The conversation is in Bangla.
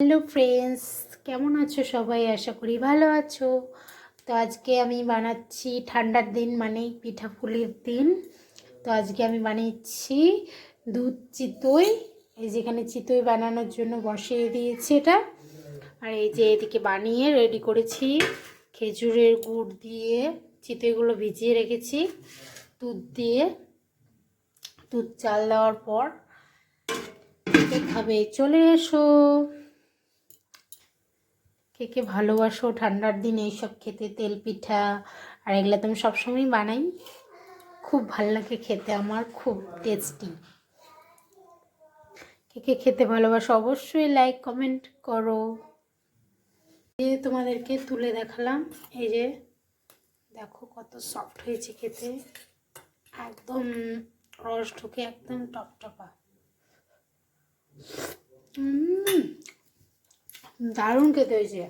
হ্যালো ফ্রেন্ডস, কেমন আছো সবাই? আশা করি ভালো আছো। তো আজকে আমি বানাচ্ছি, ঠান্ডার দিন মানেই পিঠাপুলির দিন। তো আজকে আমি বানিয়েছি দুধ চিতই। এই যেখানে চিতই বানানোর জন্য বসিয়ে দিয়েছি এটা। আর এই যে এদিকে বানিয়ে রেডি করেছি, খেজুরের গুড় দিয়ে চিতইগুলো ভিজিয়ে রেখেছি দুধ দিয়ে। দুধ চাল দেওয়ার পর খাবে, চলে এসো। কে কে ভালোবাসো ঠান্ডার দিনে এইসব খেতে, তেল পিঠা আর এগুলো তো আমি সবসময় বানাই, খুব ভালো লাগে খেতে, আমার খুব টেস্টি। কে কে খেতে ভালোবাসো অবশ্যই লাইক কমেন্ট করো। এই তোমাদেরকে তুলে দেখালাম, এই যে দেখো কত সফট হয়েছে খেতে, একদম রস ঢুকে একদম টপটপা। দারুণ খেতে হয়েছে।